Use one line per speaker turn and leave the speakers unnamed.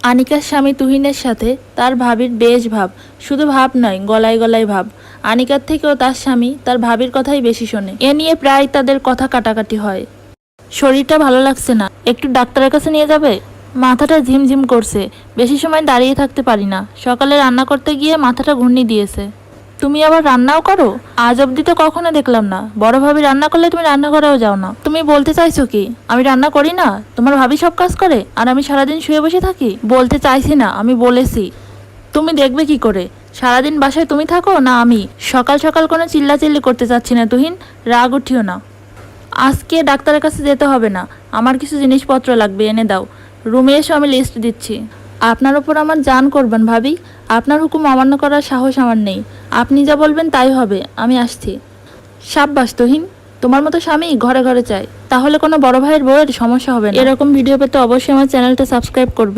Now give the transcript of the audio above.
আনিকার স্বামী তুহিনের সাথে তার ভাবির বেশ ভাব, শুধু ভাব নয় গলায় গলায় ভাব। আনিকার থেকেও তার স্বামী তার ভাবির কথাই বেশি শোনে। এ নিয়ে প্রায় তাদের কথা কাটাকাটি হয়। শরীরটা ভালো লাগছে না, একটু ডাক্তারের কাছে নিয়ে যাবে? মাথাটা ঝিমঝিম করছে, বেশি সময় দাঁড়িয়ে থাকতে পারি না। সকালে রান্না করতে গিয়ে মাথাটা ঘুরনি দিয়েছে। তুমি আবার রান্নাও করো? আজ অব্দি তো কখনো দেখলাম না। বড় ভাবি রান্না করলে তুমি রান্নাঘরেও যাও না। তুমি বলতে চাইছো কি আমি রান্না করি না? তোমার ভাবি সব কাজ করে আর আমি সারাদিন শুয়ে বসে থাকি? বলতে চাইছি না, আমি বলেছি। তুমি দেখবে কি করে? সারাদিন বাসায় তুমি থাকো না আমি? সকাল সকাল কোনো চিল্লাচিল্লি করতে চাচ্ছি না তুহিন, রাগ উঠিও না। আজকে ডাক্তারের কাছে যেতে হবে না, আমার কিছু জিনিসপত্র লাগবে, এনে দাও। রুমে এসে আমি লিস্ট দিচ্ছি। আপনার উপর আমার জান করবেন ভাবি, আপনার হুকুম অমান্য করার সাহস আমার নেই। আপনি যা বলবেন তাই হবে, আমি আসছি। সাব্বাস তুহিন, তোমার মতো স্বামী ঘরে ঘরে চাই, তাহলে কোনো বড় ভাইয়ের বউয়ের সমস্যা হবে না। এরকম ভিডিও পেতে অবশ্যই আমার চ্যানেলটা সাবস্ক্রাইব করবে।